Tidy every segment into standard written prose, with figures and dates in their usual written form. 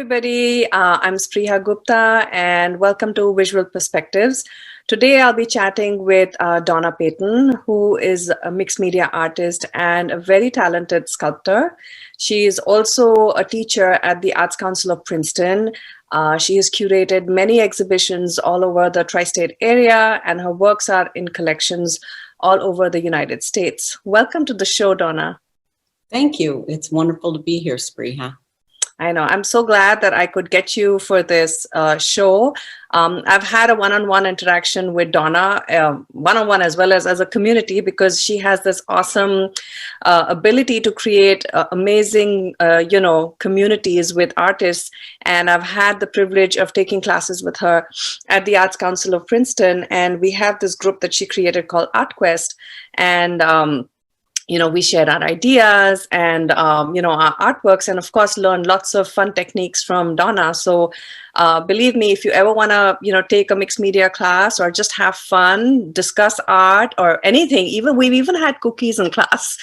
everybody. I'm Spriha Gupta, and welcome to Visual Perspectives. Today, I'll be chatting with Donna Payton, who is a mixed media artist and a very talented sculptor. She is also a teacher at the Arts Council of Princeton. She has curated many exhibitions all over the tri-state area, and her works are in collections all over the United States. Welcome to the show, Donna. Thank you. It's wonderful to be here, Spriha. I know. I'm so glad that I could get you for this show. I've had a one-on-one interaction with Donna, one-on-one as well as a community, because she has this awesome ability to create amazing, communities with artists. And I've had the privilege of taking classes with her at the Arts Council of Princeton. And we have this group that she created called Art Quest. And we shared our ideas and, our artworks, and of course, learned lots of fun techniques from Donna. So believe me, if you ever want to, take a mixed media class or just have fun, discuss art or anything, we've even had cookies in class,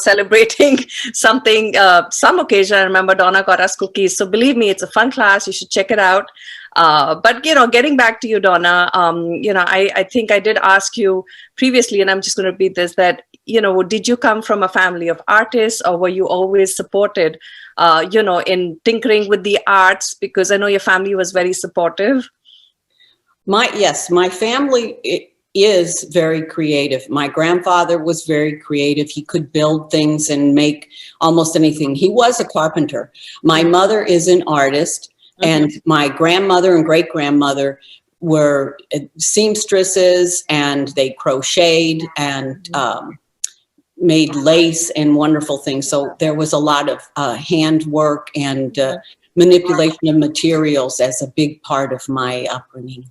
celebrating something, some occasion. I remember Donna got us cookies. So believe me, it's a fun class. You should check it out. But getting back to you, Donna, I think I did ask you previously, and I'm just going to repeat this, that, did you come from a family of artists, or were you always supported, in tinkering with the arts? Because I know your family was very supportive. My family is very creative. My grandfather was very creative. He could build things and make almost anything. He was a carpenter. My mother is an artist. And my grandmother and great-grandmother were seamstresses, and they crocheted and made lace and wonderful things. So there was a lot of handwork and manipulation of materials as a big part of my upbringing.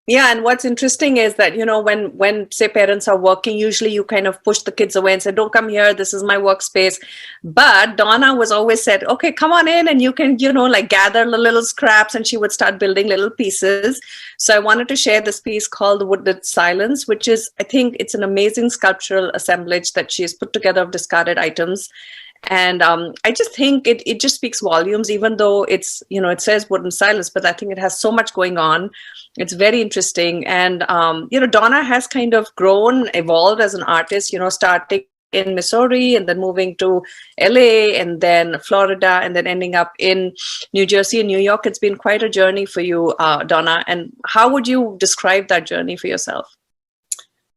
Yeah, and what's interesting is that, when say parents are working, usually you kind of push the kids away and say, don't come here, this is my workspace. But Donna was always said, okay, come on in and you can, gather the little scraps, and she would start building little pieces. So I wanted to share this piece called The Wooded Silence, which is, I think it's an amazing sculptural assemblage that she has put together of discarded items. And I just think it just speaks volumes, even though it's, it says wooden silence, but I think it has so much going on. It's very interesting. And, Donna has kind of evolved as an artist, starting in Missouri and then moving to LA and then Florida and then ending up in New Jersey and New York. It's been quite a journey for you, Donna. And how would you describe that journey for yourself?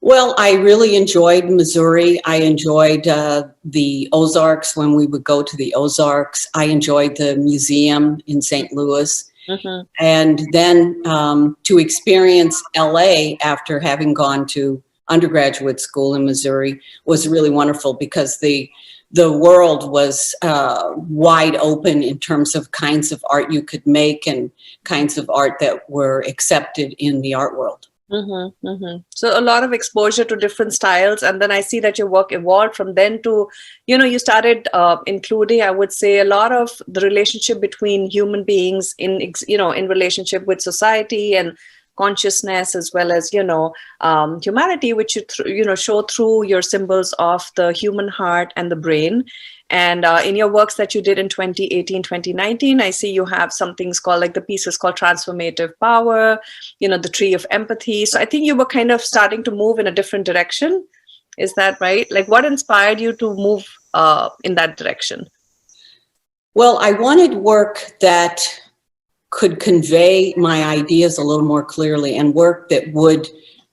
Well, I really enjoyed Missouri. I enjoyed the Ozarks when we would go to the Ozarks. I enjoyed the museum in St. Louis. And then to experience LA after having gone to undergraduate school in Missouri was really wonderful, because the world was wide open in terms of kinds of art you could make and kinds of art that were accepted in the art world. So a lot of exposure to different styles, and then I see that your work evolved from then to, you started including, I would say, a lot of the relationship between human beings in relationship with society and consciousness, as well as humanity, which you show through your symbols of the human heart and the brain. And in your works that you did in 2018, 2019, I see you have some things called, the pieces called Transformative Power, the Tree of Empathy. So I think you were kind of starting to move in a different direction. Is that right? What inspired you to move in that direction? Well, I wanted work that could convey my ideas a little more clearly, and work that would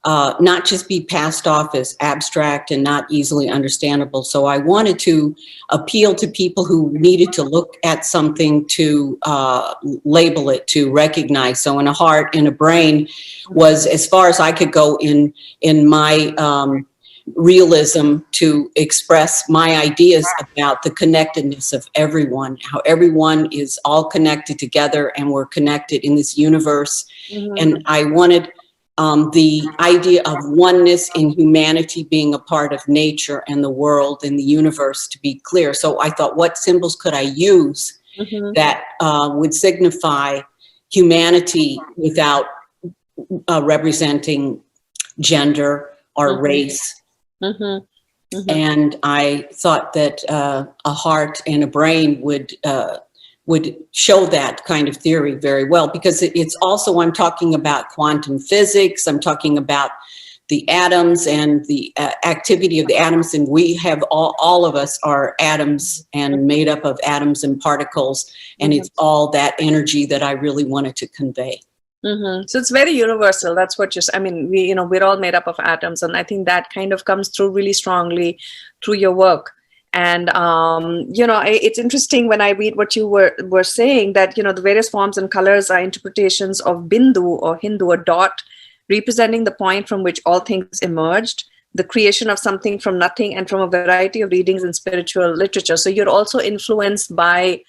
not just be passed off as abstract and not easily understandable. So I wanted to appeal to people who needed to look at something to label it, to recognize. So in a heart, in a brain was as far as I could go in my realism, to express my ideas about the connectedness of everyone, how everyone is all connected together and we're connected in this universe. And I wanted the idea of oneness in humanity being a part of nature and the world and the universe to be clear. So I thought, what symbols could I use that would signify humanity without representing gender or race? And I thought that a heart and a brain would would show that kind of theory very well, because it's also, I'm talking about quantum physics, I'm talking about the atoms and the activity of the atoms, and we have all of us are atoms and made up of atoms and particles, and it's all that energy that I really wanted to convey. So it's very universal. That's what I mean, we're all made up of atoms, and I think that kind of comes through really strongly through your work. And it's interesting when I read what you were saying, that the various forms and colors are interpretations of Bindu or Hindu, a dot representing the point from which all things emerged, the creation of something from nothing, and from a variety of readings in spiritual literature. So you're also influenced by,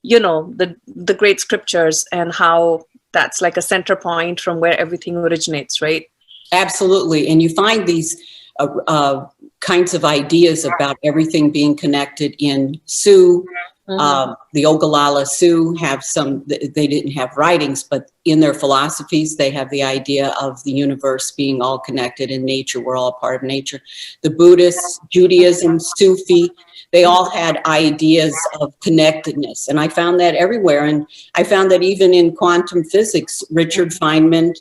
the great scriptures, and how that's like a center point from where everything originates, right? Absolutely. And you find these kinds of ideas about everything being connected in Sioux. The Ogallala Sioux have they didn't have writings, but in their philosophies, they have the idea of the universe being all connected in nature. We're all a part of nature. The Buddhists, Judaism, Sufi, they all had ideas of connectedness. And I found that everywhere. And I found that even in quantum physics, Richard Feynman,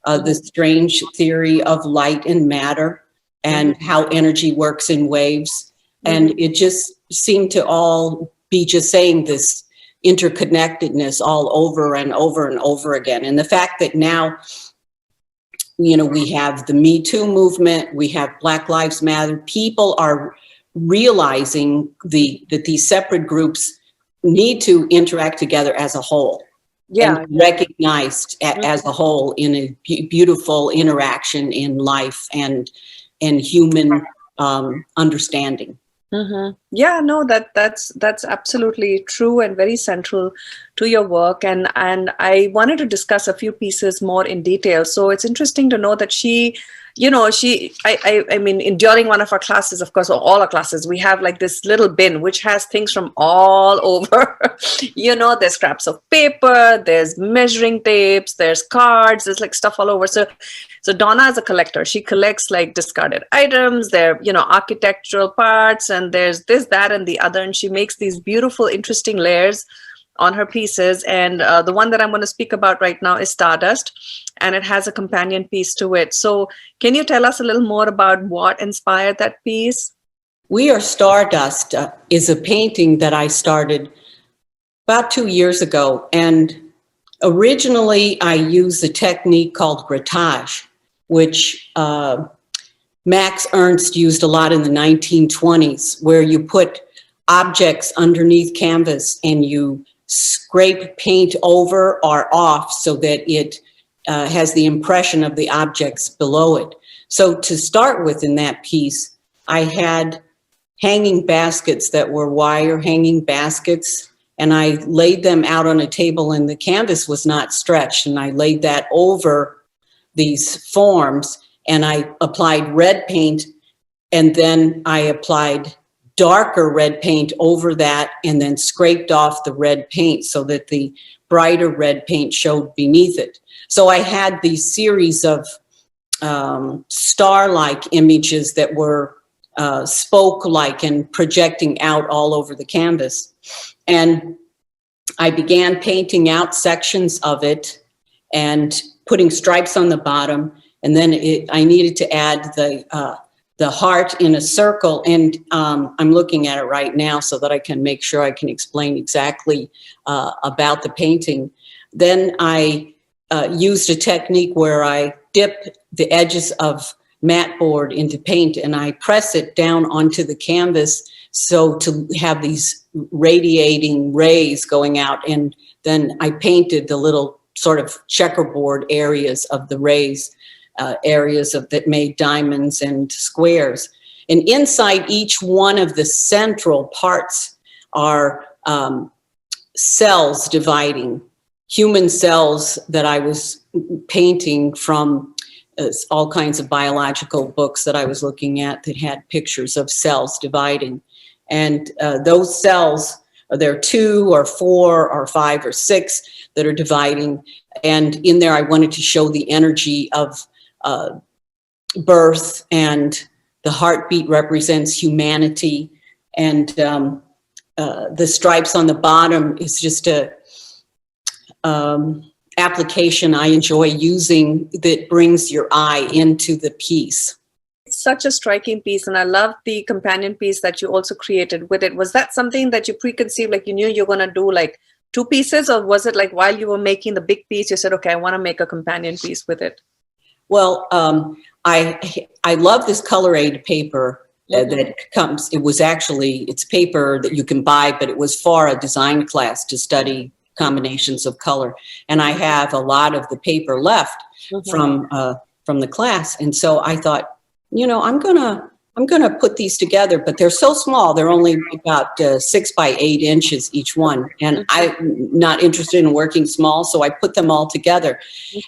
the strange theory of light and matter, and how energy works in waves. And it just seemed to all be just saying this interconnectedness all over and over and over again. And the fact that now, we have the Me Too movement, we have Black Lives Matter, people are realizing that these separate groups need to interact together as a whole. And recognized as a whole in a beautiful interaction in life and human understanding. Yeah, no, that's absolutely true and very central to your work. And I wanted to discuss a few pieces more in detail. So it's interesting to know that I mean, during one of our classes, of course, or all our classes, we have like this little bin which has things from all over. There's scraps of paper, there's measuring tapes, there's cards, there's like stuff all over. So Donna is a collector. She collects like discarded items, they're, architectural parts, and there's this, that, and the other. And she makes these beautiful, interesting layers on her pieces. And the one that I'm going to speak about right now is Stardust, and it has a companion piece to it. So can you tell us a little more about what inspired that piece? We Are Stardust is a painting that I started about 2 years ago. And originally I used a technique called grattage, which Max Ernst used a lot in the 1920s, where you put objects underneath canvas and you scrape paint over or off so that it has the impression of the objects below it. So to start with in that piece, I had hanging baskets that were wire hanging baskets, and I laid them out on a table, and the canvas was not stretched, and I laid that over these forms, and I applied red paint, and then I applied darker red paint over that, and then scraped off the red paint so that the brighter red paint showed beneath it. So I had these series of star-like images that were spoke-like and projecting out all over the canvas. And I began painting out sections of it and putting stripes on the bottom. And then I needed to add the heart in a circle. And I'm looking at it right now so that I can make sure I can explain exactly about the painting. Then I used a technique where I dip the edges of mat board into paint and I press it down onto the canvas so to have these radiating rays going out. And then I painted the little sort of checkerboard areas of the rays, areas that made diamonds and squares. And inside each one of the central parts are cells dividing, human cells that I was painting from all kinds of biological books that I was looking at that had pictures of cells dividing. And those cells, there are 2 or 4 or 5 or 6 that are dividing. And in there, I wanted to show the energy of birth, and the heartbeat represents humanity. And the stripes on the bottom is just a application I enjoy using that brings your eye into the piece. It's such a striking piece, and I love the companion piece that you also created with it. Was that something that you preconceived, like you knew you're going to do like 2 pieces, or was it like while you were making the big piece, you said, okay, I want to make a companion piece with it? Well, I love this color aid paper that comes. It was actually, it's paper that you can buy, but it was for a design class to study combinations of color. And I have a lot of the paper left from the class. And so I thought, you know, I'm gonna put these together, but they're so small. They're only about 6 by 8 inches each one. And I'm not interested in working small, so I put them all together.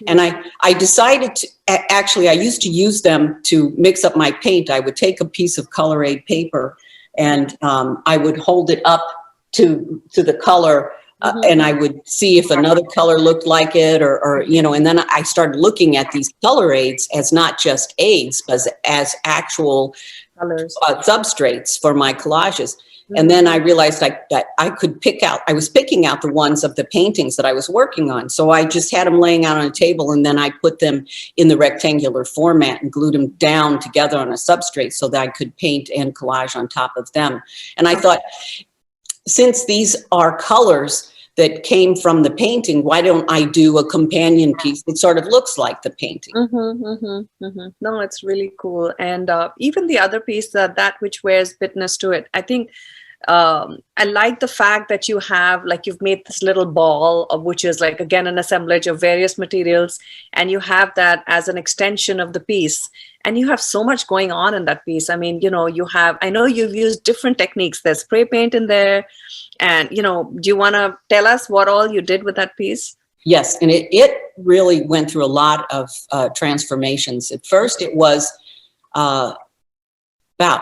And I decided to, actually, I used to use them to mix up my paint. I would take a piece of color aid paper and I would hold it up to the color and I would see if another color looked like it or, you know, and then I started looking at these color aids as not just aids, but as actual Colors. Substrates for my collages. And then I realized that I could I was picking out the ones of the paintings that I was working on. So I just had them laying out on a table, and then I put them in the rectangular format and glued them down together on a substrate so that I could paint and collage on top of them. And I thought, since these are colors that came from the painting, why don't I do a companion piece that sort of looks like the painting? No, it's really cool. And even the other piece, that which wears witness to it, I think I like the fact that you have, like, you've made this little ball, which is like, again, an assemblage of various materials, and you have that as an extension of the piece. And you have so much going on in that piece. I mean, you know, I know you've used different techniques. There's spray paint in there. And, you know, do you want to tell us what all you did with that piece? Yes, and it really went through a lot of transformations. At first, it was about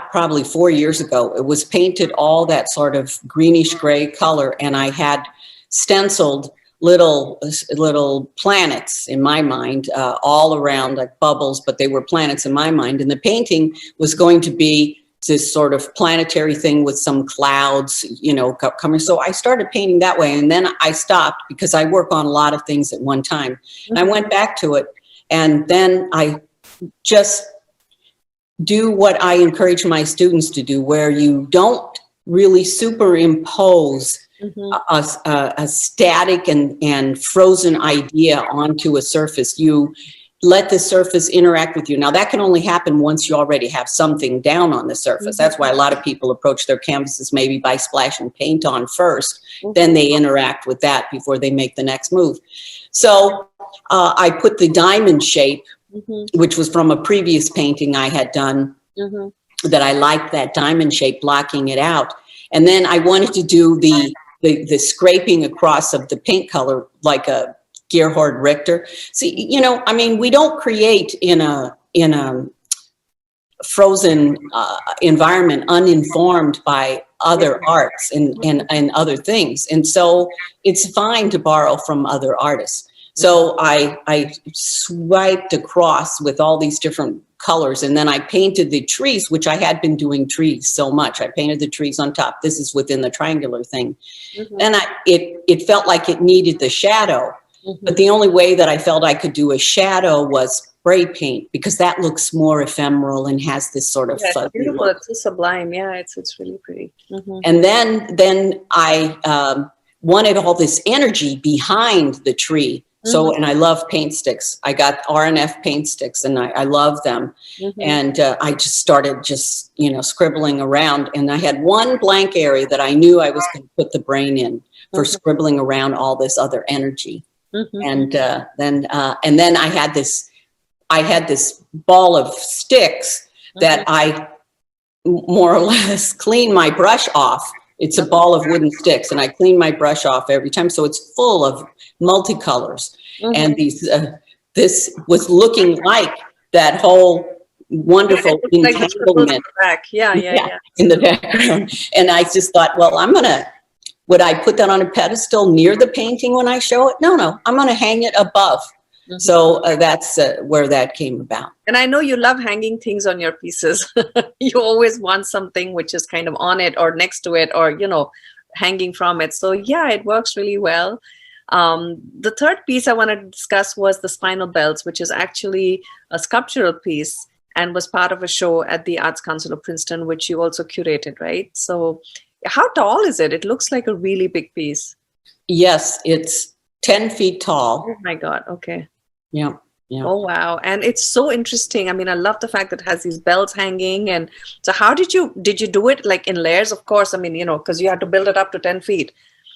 probably 4 years ago. It was painted all that sort of greenish gray color, and I had stenciled little planets in my mind, all around, like bubbles, but they were planets in my mind. And the painting was going to be this sort of planetary thing with some clouds, you know, coming. So I started painting that way, and then I stopped because I work on a lot of things at one time. And I went back to it, and then I just do what I encourage my students to do, where you don't really superimpose a static and frozen idea onto a surface. You let the surface interact with you. Now, that can only happen once you already have something down on the surface. That's why a lot of people approach their canvases maybe by splashing paint on first. Then they interact with that before they make the next move. So I put the diamond shape, which was from a previous painting I had done, that I liked that diamond shape, blocking it out. And then I wanted to do the scraping across of the paint color like a Gerhard Richter. See, you know, I mean, we don't create in a frozen environment uninformed by other arts and other things. And so it's fine to borrow from other artists. So I swiped across with all these different colors, and then I painted the trees, which I had been doing trees so much. I painted the trees on top. This is within the triangular thing. And it felt like it needed the shadow. But the only way that I felt I could do a shadow was spray paint, because that looks more ephemeral and has this sort of fuzzy beautiful. look. It's so sublime. Yeah, it's really pretty. And then I wanted all this energy behind the tree. So, and I love paint sticks. I got RNF paint sticks, and I love them. And I just started you know, scribbling around. And I had one blank area that I knew I was going to put the brain in for scribbling around all this other energy. And then I had this ball of sticks that I more or less clean my brush off. It's a ball of wooden sticks, and I clean my brush off every time. So it's full of multicolors. And this was looking like that whole wonderful entanglement. In the background. And I just thought, well, would I put that on a pedestal near the painting when I show it? No, I'm going to hang it above. So that's where that came about. And I know you love hanging things on your pieces. You always want something which is kind of on it or next to it, or, you know, hanging from it. So yeah, it works really well. The third piece I want to discuss was the Spinal Belts, which is actually a sculptural piece and was part of a show at the Arts Council of Princeton, which you also curated, right? So how tall is it? It looks like a really big piece. Yes, it's 10 feet tall. Oh my God. Okay. Yeah. Yeah. Oh, wow. And it's so interesting. I mean, I love the fact that it has these bells hanging. And so how did you do it like in layers? Of course, I mean, because you had to build it up to 10 feet.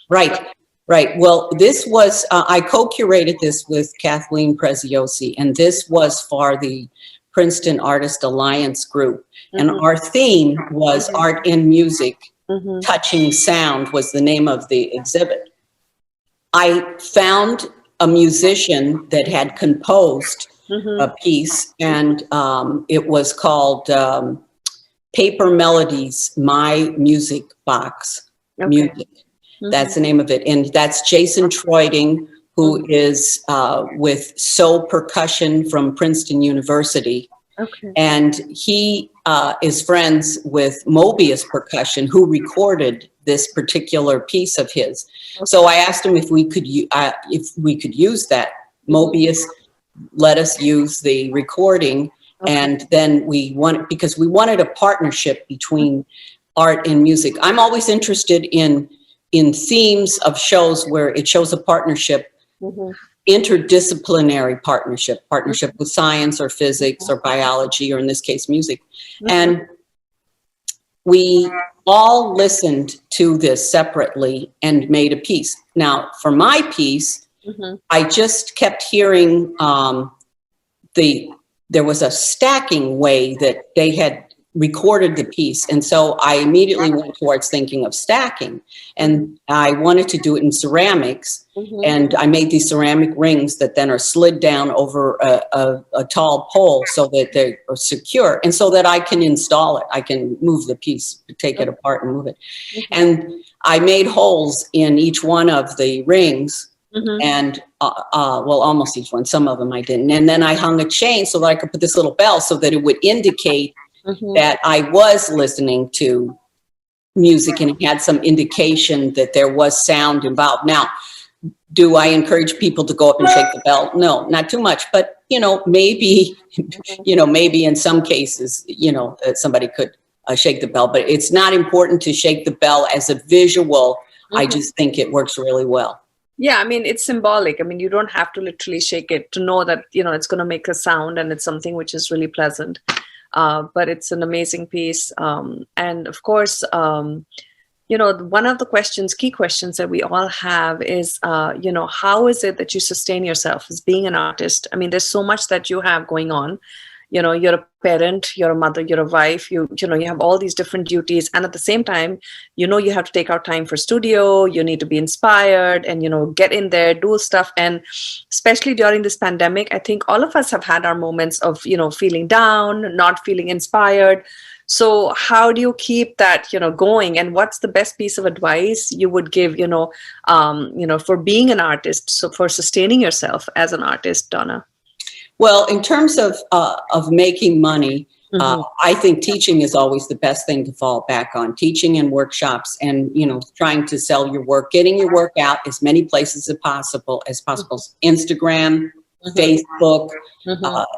Right. Right. Well, this was, I co-curated this with Kathleen Preziosi, and this was for the Princeton Artist Alliance group. And our theme was art and music, touching sound was the name of the exhibit. I found a musician that had composed a piece, and it was called Paper Melodies, My Music Box. Okay. Music. That's the name of it. And that's Jason Troiding, who is with Soul Percussion from Princeton University. Okay. And he is friends with Mobius Percussion, who recorded this particular piece of his. Okay. So I asked him if we could use that. Mobius let us use the recording, and then because we wanted a partnership between art and music. I'm always interested in themes of shows where it shows a partnership, interdisciplinary partnership with science or physics or biology, or in this case, music. And we all listened to this separately and made a piece. Now, for my piece, I just kept hearing there was a stacking way that they had recorded the piece. And so I immediately went towards thinking of stacking, and I wanted to do it in ceramics. And I made these ceramic rings that then are slid down over a tall pole so that they are secure, and so that I can install it. I can move the piece, take it apart and move it. And I made holes in each one of the rings, and well, almost each one. Some of them I didn't. And then I hung a chain so that I could put this little bell so that it would indicate that I was listening to music, and it had some indication that there was sound involved. Now, do I encourage people to go up and shake the bell? No, not too much, but maybe, maybe in some cases, somebody could shake the bell, but it's not important to shake the bell as a visual. I just think it works really well. Yeah, I mean, it's symbolic. I mean, you don't have to literally shake it to know that, it's going to make a sound, and it's something which is really pleasant. But it's an amazing piece. And of course, one of the key questions that we all have is, how is it that you sustain yourself as being an artist? I mean, there's so much that you have going on. You're a parent, you're a mother, you're a wife, you have all these different duties. And at the same time, you have to take out time for studio, you need to be inspired and, get in there, do stuff. And especially during this pandemic, I think all of us have had our moments of, feeling down, not feeling inspired. So how do you keep that, going? And what's the best piece of advice you would give, for being an artist, so for sustaining yourself as an artist, Donna? Well, in terms of making money, I think teaching is always the best thing to fall back on. Teaching and workshops, and trying to sell your work, getting your work out as many places as possible. Instagram, Facebook,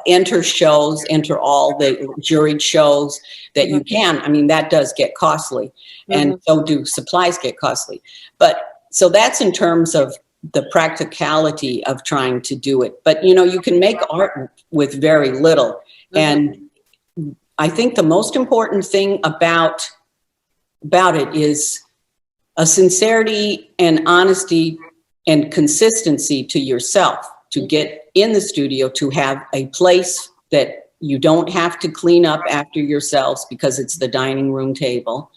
enter shows, enter all the juried shows that you can. I mean, that does get costly, and so do supplies get costly. But so that's in terms of the practicality of trying to do it. But, you can make art with very little. And I think the most important thing about it is a sincerity and honesty and consistency to yourself, to get in the studio, to have a place that you don't have to clean up after yourselves because it's the dining room table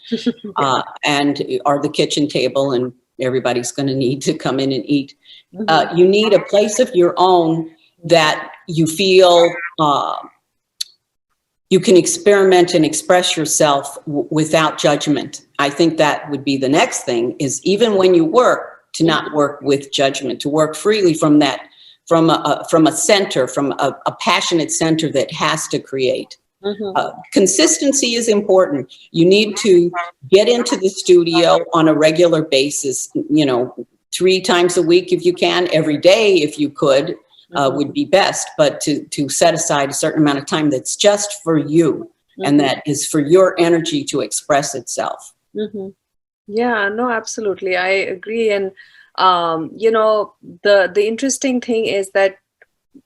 or the kitchen table, and everybody's going to need to come in and eat. You need a place of your own that you feel you can experiment and express yourself without judgment. I think that would be the next thing, is even when you work, to not work with judgment, to work freely from that, from a center, from a passionate center that has to create. Consistency is important. You need to get into the studio on a regular basis, 3 times a week if you can, every day if you could, would be best, but to set aside a certain amount of time that's just for you and that is for your energy to express itself. Yeah, no, absolutely. I agree. And, the interesting thing is that,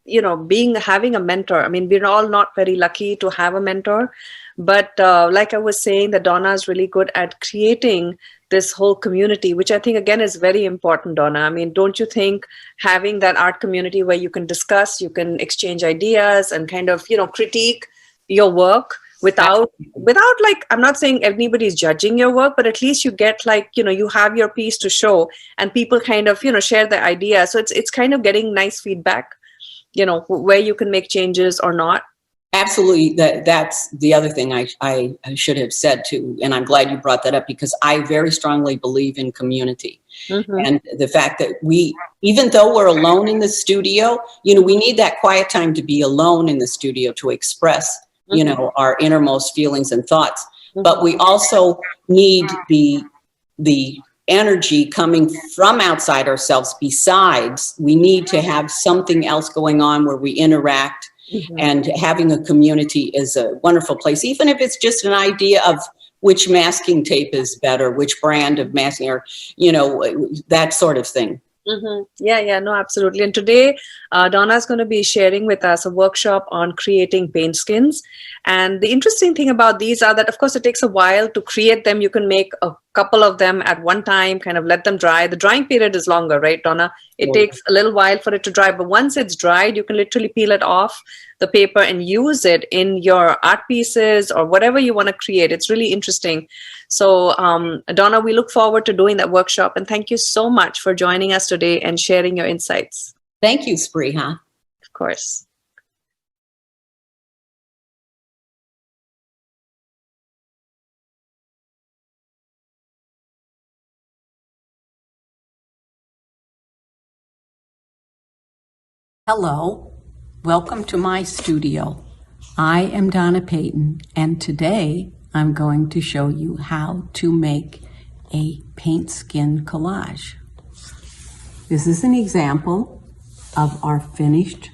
having a mentor, I mean, we're all not very lucky to have a mentor, but like I was saying, that Donna is really good at creating this whole community, which I think, again, is very important, Donna. I mean, don't you think having that art community where you can discuss, you can exchange ideas and kind of, critique your work without like, I'm not saying anybody's judging your work, but at least you get like, you have your piece to show and people kind of, share their ideas. So it's kind of getting nice feedback, where you can make changes or not. Absolutely. That's the other thing I should have said too. And I'm glad you brought that up because I very strongly believe in community. And the fact that even though we're alone in the studio, we need that quiet time to be alone in the studio to express, our innermost feelings and thoughts. But we also need the energy coming from outside ourselves. Besides, we need to have something else going on where we interact. And having a community is a wonderful place, even if it's just an idea of which masking tape is better, which brand of masking, or, that sort of thing. Yeah, no, absolutely. And today, Donna's going to be sharing with us a workshop on creating paintskins. And the interesting thing about these are that, of course, it takes a while to create them. You can make a couple of them at one time, kind of let them dry. The drying period is longer, right, Donna? It takes a little while for it to dry, but once it's dried, you can literally peel it off the paper and use it in your art pieces or whatever you want to create. It's really interesting. So, Donna, we look forward to doing that workshop. And thank you so much for joining us today and sharing your insights. Thank you, Spriha. Of course. Hello, welcome to my studio. I am Donna Payton, and today I'm going to show you how to make a paint skin collage. This is an example of our finished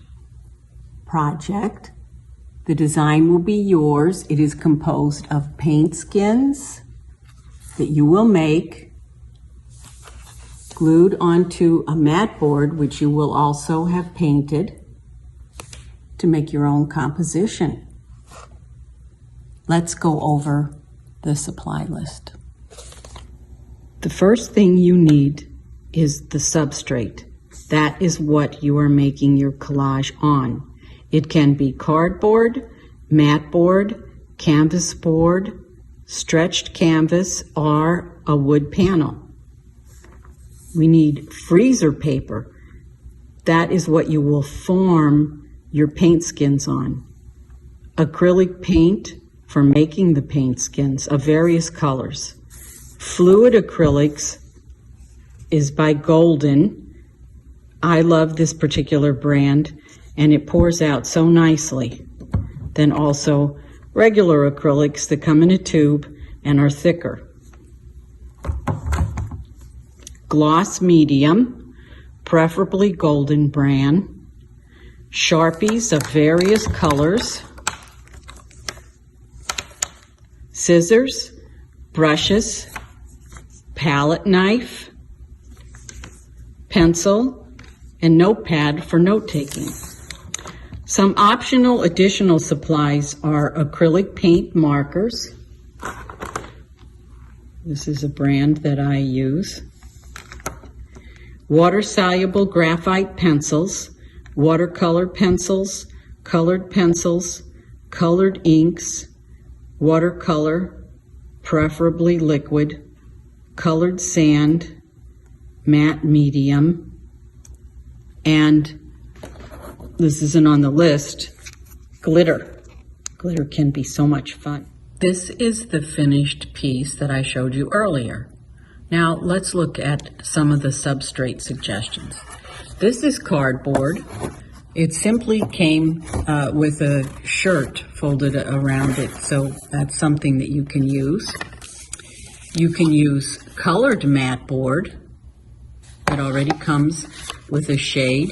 project. The design will be yours. It is composed of paint skins that you will make glued onto a mat board, which you will also have painted to make your own composition. Let's go over the supply list. The first thing you need is the substrate. That is what you are making your collage on. It can be cardboard, mat board, canvas board, stretched canvas, or a wood panel. We need freezer paper. That is what you will form your paint skins on. Acrylic paint for making the paint skins of various colors. Fluid acrylics is by Golden. I love this particular brand and it pours out so nicely. Then also regular acrylics that come in a tube and are thicker. Gloss medium, preferably Golden brand. Sharpies of various colors. Scissors, brushes, palette knife, pencil, and notepad for note-taking. Some optional additional supplies are acrylic paint markers. This is a brand that I use. Water-soluble graphite pencils, watercolor pencils, colored inks, watercolor, preferably liquid, colored sand, matte medium, and this isn't on the list, glitter. Glitter can be so much fun. This is the finished piece that I showed you earlier. Now let's look at some of the substrate suggestions. This is cardboard. It simply came with a shirt folded around it, so that's something that you can use. You can use colored mat board. It already comes with a shade.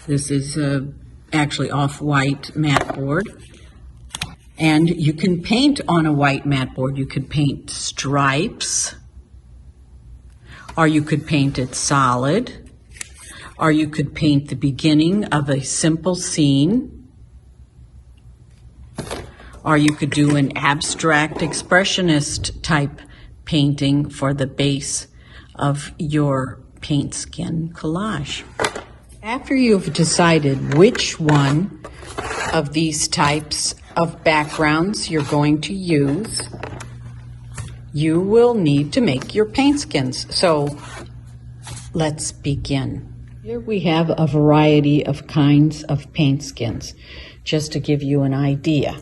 This is actually off-white mat board. And you can paint on a white mat board. You could paint stripes, or you could paint it solid, or you could paint the beginning of a simple scene, or you could do an abstract expressionist type painting for the base of your paint skin collage. After you've decided which one of these types of backgrounds you're going to use, you will need to make your paint skins. So let's begin. Here we have a variety of kinds of paint skins, just to give you an idea.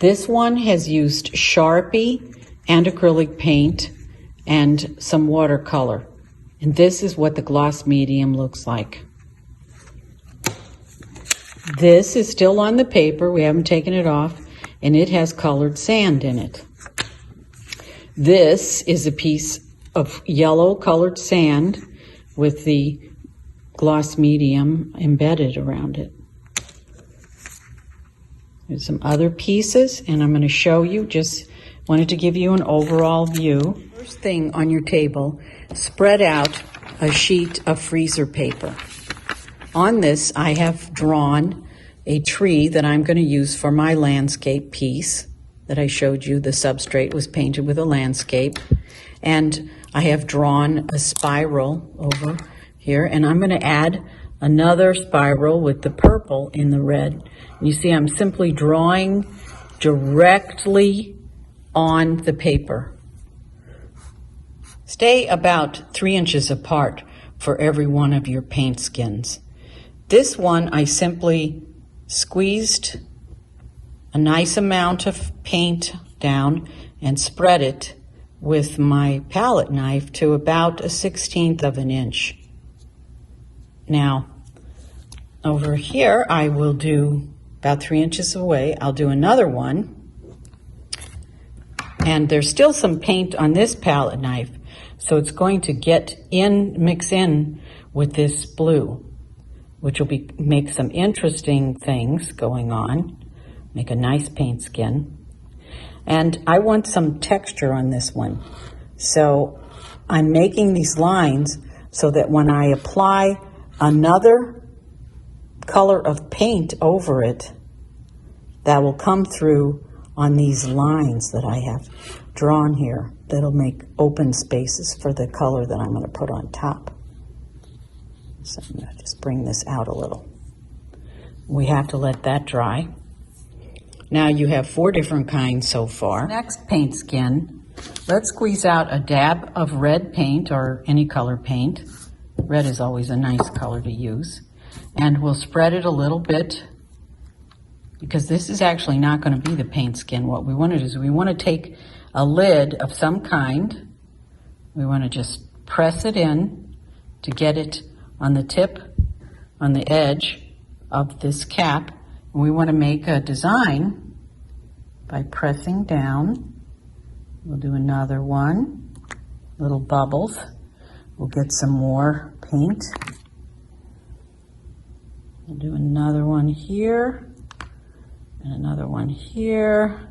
This one has used Sharpie and acrylic paint and some watercolor. And this is what the gloss medium looks like. This is still on the paper. We haven't taken it off, and it has colored sand in it. This is a piece of yellow colored sand with the gloss medium embedded around it. There's some other pieces, and I'm going to show you, just wanted to give you an overall view. First thing on your table, spread out a sheet of freezer paper. On this, I have drawn a tree that I'm going to use for my landscape piece that I showed you. The substrate was painted with a landscape. And I have drawn a spiral over here, and I'm going to add another spiral with the purple in the red. You see, I'm simply drawing directly on the paper. Stay about 3 inches apart for every one of your paint skins. This one, I simply squeezed a nice amount of paint down and spread it with my palette knife to about 1/16 of an inch. Now, over here, I will do about 3 inches away. I'll do another one. And there's still some paint on this palette knife, so it's going to mix in with this blue, which will make some interesting things going on, make a nice paint skin. And I want some texture on this one. So I'm making these lines so that when I apply another color of paint over it, that will come through on these lines that I have drawn here. That'll make open spaces for the color that I'm going to put on top. So I'm going to just bring this out a little. We have to let that dry. Now you have 4 different kinds so far. Next paint skin, let's squeeze out a dab of red paint or any color paint. Red is always a nice color to use. And we'll spread it a little bit, because this is actually not going to be the paint skin. What we want to do is we want to take a lid of some kind. We want to just press it in to get it on the tip, on the edge of this cap. And we want to make a design by pressing down. We'll do another one, little bubbles. We'll get some more paint. We'll do another one here, and another one here.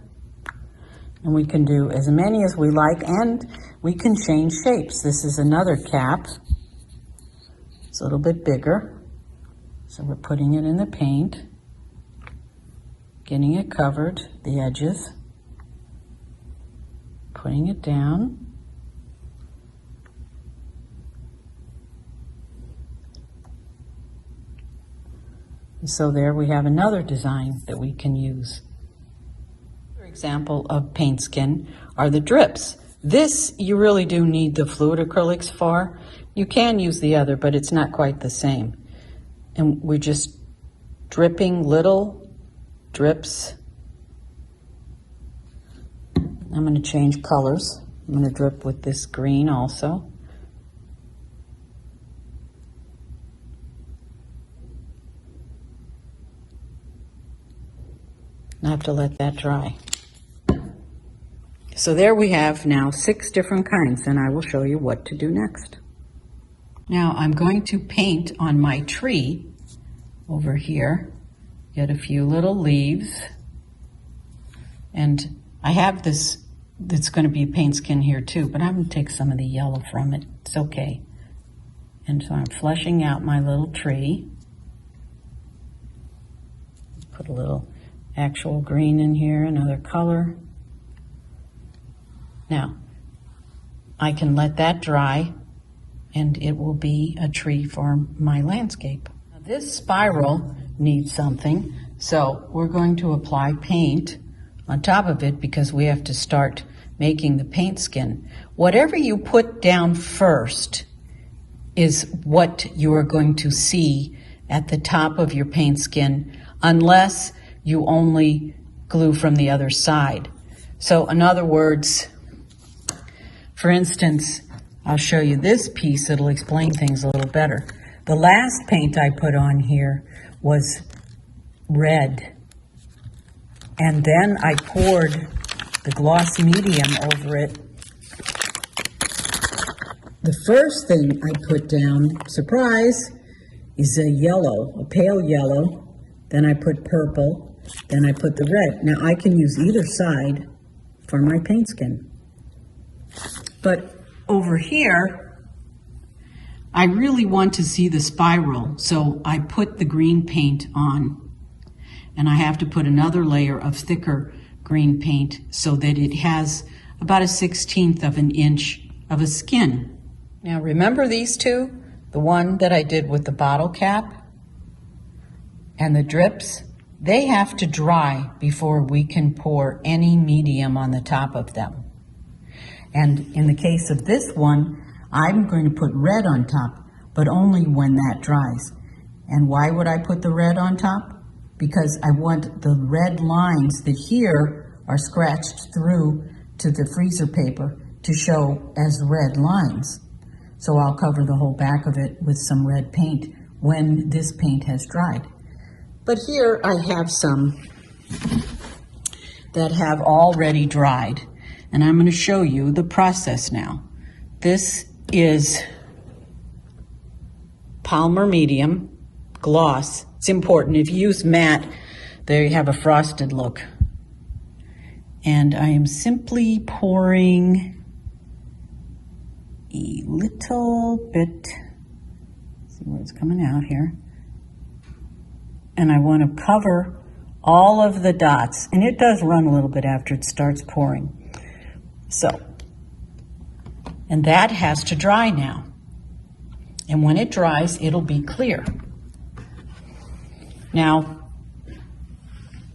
And we can do as many as we like, and we can change shapes. This is another cap. It's a little bit bigger. So we're putting it in the paint, getting it covered, the edges, putting it down. So there we have another design that we can use. Another example of paint skin are the drips. This you really do need the fluid acrylics for. You can use the other, but it's not quite the same. And we're just dripping little drips. I'm going to change colors. I'm going to drip with this green also. I have to let that dry. So there we have now 6 different kinds, and I will show you what to do next. Now I'm going to paint on my tree over here, get a few little leaves, and I have this that's going to be a paint skin here too, but I'm going to take some of the yellow from it. It's okay. And so I'm fleshing out my little tree. Put a little actual green in here, another color. Now, I can let that dry and it will be a tree for my landscape. Now, this spiral needs something, so we're going to apply paint on top of it because we have to start making the paint skin. Whatever you put down first is what you are going to see at the top of your paint skin, unless you only glue from the other side. So in other words, for instance, I'll show you this piece, it'll explain things a little better. The last paint I put on here was red, and then I poured the gloss medium over it. The first thing I put down, surprise, is a yellow, a pale yellow. Then I put purple, then I put the red. Now I can use either side for my paint skin. But over here, I really want to see the spiral, so I put the green paint on. And I have to put another layer of thicker green paint so that it has about a 1/16 of an inch of a skin. Now remember these two? The one that I did with the bottle cap and the drips? They have to dry before we can pour any medium on the top of them. And in the case of this one, I'm going to put red on top, but only when that dries. And why would I put the red on top? Because I want the red lines that here are scratched through to the freezer paper to show as red lines. So I'll cover the whole back of it with some red paint when this paint has dried. But here I have some that have already dried, and I'm going to show you the process now. This is Polymer Medium gloss. It's important. If you use matte, there you have a frosted look. And I am simply pouring a little bit, see where it's coming out here. And I want to cover all of the dots, and it does run a little bit after it starts pouring. So, and that has to dry now. And when it dries, it'll be clear. Now,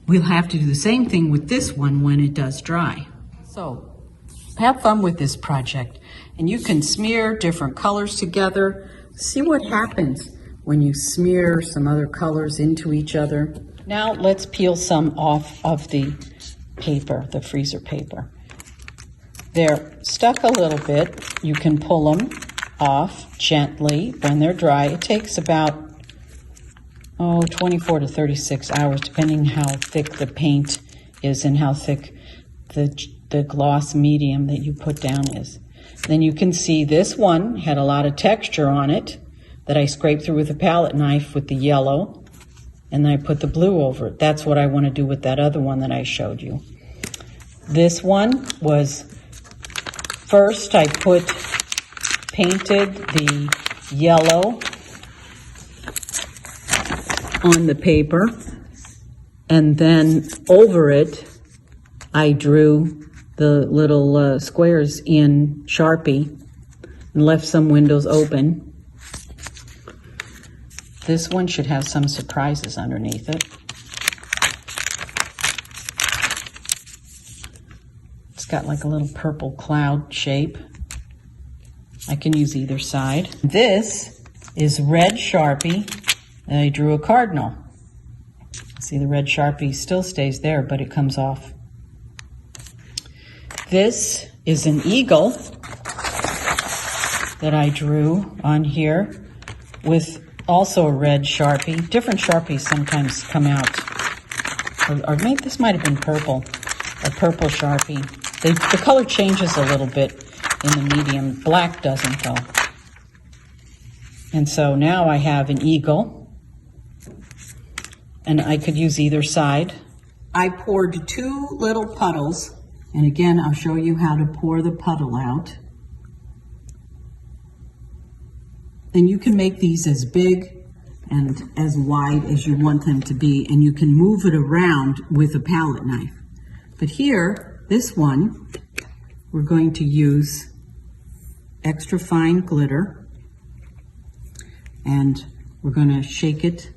we'll have to do the same thing with this one when it does dry. So, have fun with this project. And you can smear different colors together. See what happens when you smear some other colors into each other. Now let's peel some off of the paper, the freezer paper. They're stuck a little bit. You can pull them off gently when they're dry. It takes about 24 to 36 hours, depending how thick the paint is and how thick the gloss medium that you put down is. Then you can see this one had a lot of texture on it that I scraped through with a palette knife with the yellow, and then I put the blue over it. That's what I want to do with that other one that I showed you. This one was, first I painted the yellow on the paper, and then over it I drew the little squares in Sharpie and left some windows open. This one should have some surprises underneath it. It's got like a little purple cloud shape. I can use either side. This is red Sharpie, and I drew a cardinal. See, the red Sharpie still stays there, but it comes off. This is an eagle that I drew on here with also a red Sharpie. Different Sharpies sometimes come out or maybe this might have been purple, a purple Sharpie. The color changes a little bit in the medium. Black doesn't though. And so now I have an eagle, and I could use either side. I poured 2 little puddles, and again, I'll show you how to pour the puddle out. And you can make these as big and as wide as you want them to be, and you can move it around with a palette knife. But here, this one, we're going to use extra fine glitter, and we're going to shake it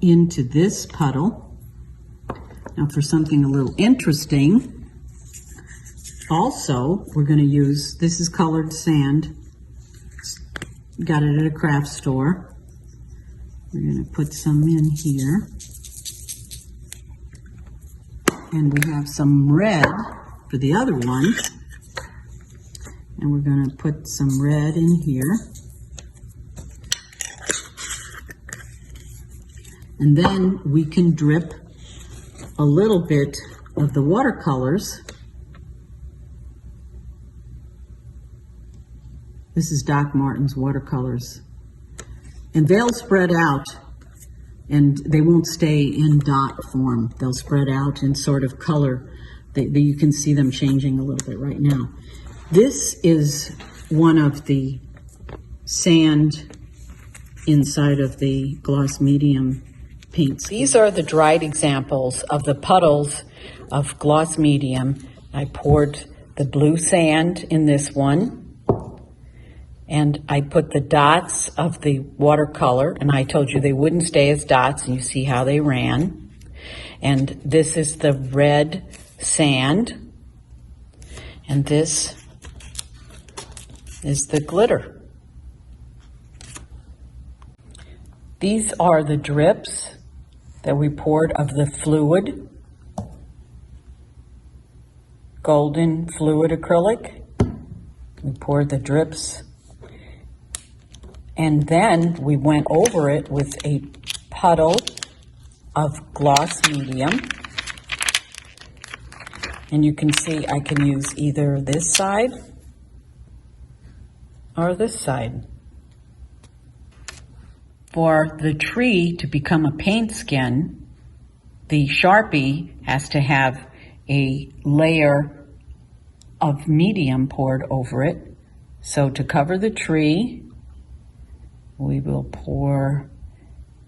into this puddle. Now for something a little interesting, also we're going to use, this is colored sand, got it at a craft store. We're going to put some in here. And we have some red for the other one. And we're going to put some red in here. And then we can drip a little bit of the watercolors. This is Doc Martin's watercolors. And they'll spread out, and they won't stay in dot form. They'll spread out in sort of color. You can see them changing a little bit right now. This is one of the sand inside of the gloss medium paints. These are the dried examples of the puddles of gloss medium. I poured the blue sand in this one, and I put the dots of the watercolor, and I told you they wouldn't stay as dots, and you see how they ran. And this is the red sand, and this is the glitter. These are the drips that we poured of the fluid, golden fluid acrylic. We poured the drips, and then we went over it with a puddle of gloss medium. And you can see I can use either this side or this side. For the tree to become a paint skin, the Sharpie has to have a layer of medium poured over it. So to cover the tree, we will pour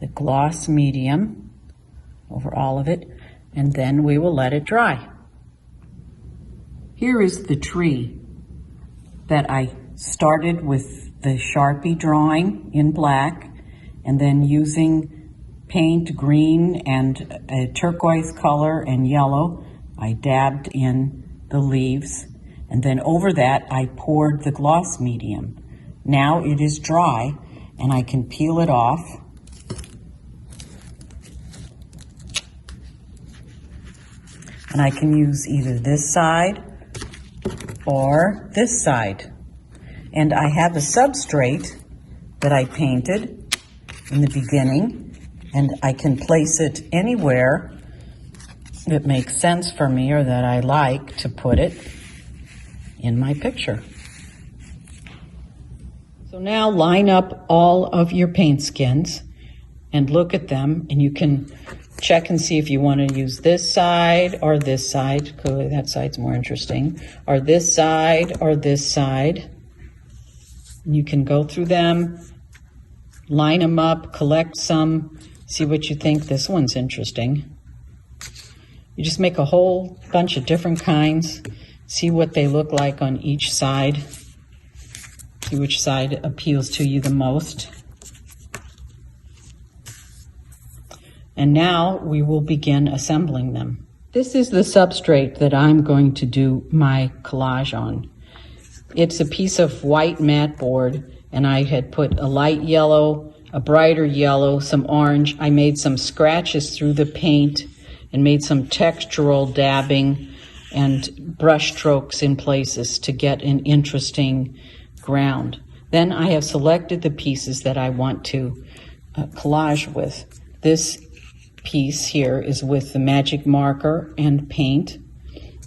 the gloss medium over all of it, and then we will let it dry. Here is the tree that I started with the Sharpie drawing in black, and then using paint green and a turquoise color and yellow, I dabbed in the leaves, and then over that I poured the gloss medium. Now it is dry, and I can peel it off. And I can use either this side or this side. And I have a substrate that I painted in the beginning, and I can place it anywhere that makes sense for me or that I like to put it in my picture. So now line up all of your paint skins and look at them, and you can check and see if you want to use this side or this side. Clearly that side's more interesting. Or this side or this side. And you can go through them, line them up, collect some, see what you think. This one's interesting. You just make a whole bunch of different kinds, see what they look like on each side. See which side appeals to you the most. And now we will begin assembling them. This is the substrate that I'm going to do my collage on. It's a piece of white mat board, and I had put a light yellow, a brighter yellow, some orange. I made some scratches through the paint and made some textural dabbing and brush strokes in places to get an interesting ground. Then I have selected the pieces that I want to collage with. This piece here is with the magic marker and paint,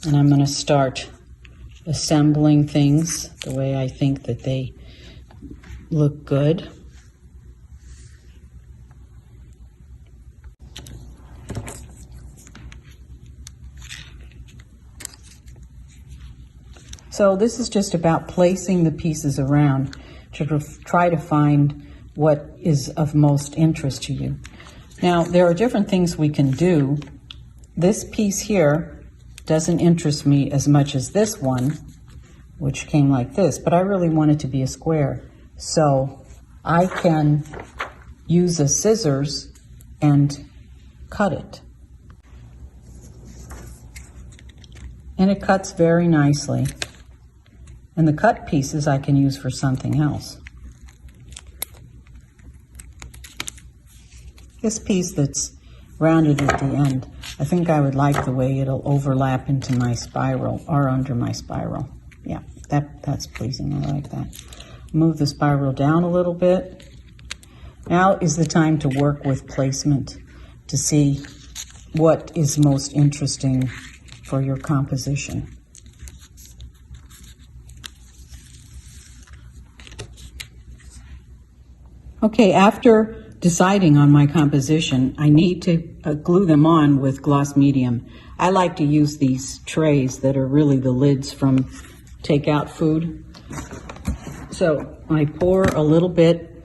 and I'm going to start assembling things the way I think that they look good. So this is just about placing the pieces around to try to find what is of most interest to you. Now, there are different things we can do. This piece here doesn't interest me as much as this one, which came like this, but I really want it to be a square. So I can use a scissors and cut it. And it cuts very nicely. And the cut pieces I can use for something else. This piece that's rounded at the end, I think I would like the way it'll overlap into my spiral or under my spiral. Yeah, that's pleasing. I like that. Move the spiral down a little bit. Now is the time to work with placement to see what is most interesting for your composition. Okay, after deciding on my composition, I need to glue them on with gloss medium. I like to use these trays that are really the lids from takeout food. So I pour a little bit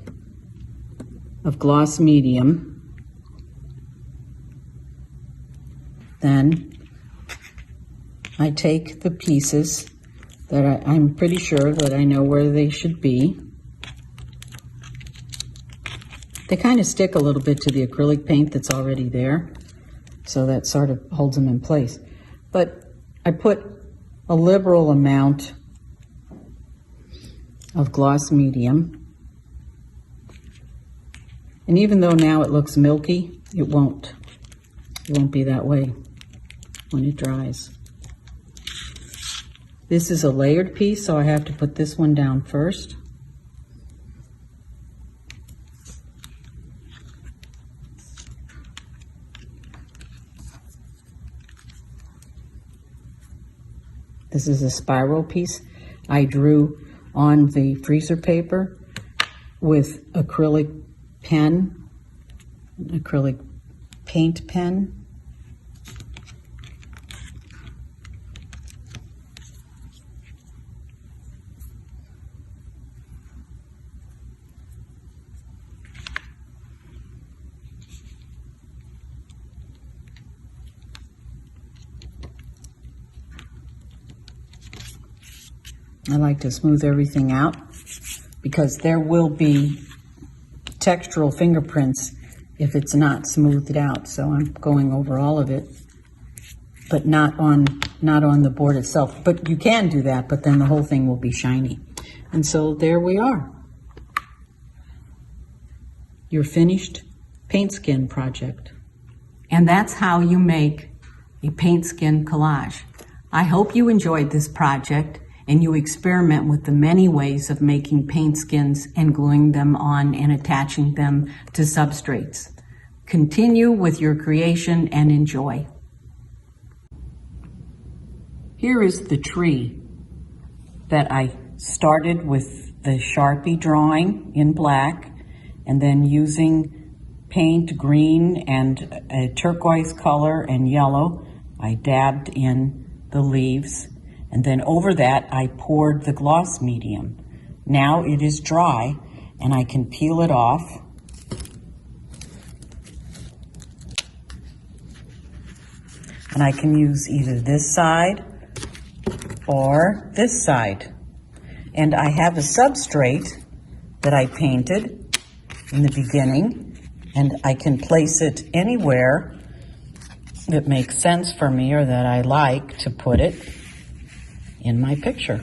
of gloss medium. Then I take the pieces that I'm pretty sure that I know where they should be. They kind of stick a little bit to the acrylic paint that's already there, so that sort of holds them in place. But I put a liberal amount of gloss medium. And even though now it looks milky, it won't be that way when it dries. This is a layered piece, so I have to put this one down first. This is a spiral piece I drew on the freezer paper with acrylic pen, acrylic paint pen. I like to smooth everything out because there will be textural fingerprints if it's not smoothed out. So I'm going over all of it, but not on the board itself. But you can do that, but then the whole thing will be shiny. And so there we are. Your finished paint skin project. And that's how you make a paint skin collage. I hope you enjoyed this project and you experiment with the many ways of making paint skins and gluing them on and attaching them to substrates. Continue with your creation and enjoy. Here is the tree that I started with the Sharpie drawing in black and then using paint green and a turquoise color and yellow. I dabbed in the leaves. And then over that, I poured the gloss medium. Now it is dry, and I can peel it off. And I can use either this side or this side. And I have a substrate that I painted in the beginning, and I can place it anywhere that makes sense for me or that I like to put it in my picture.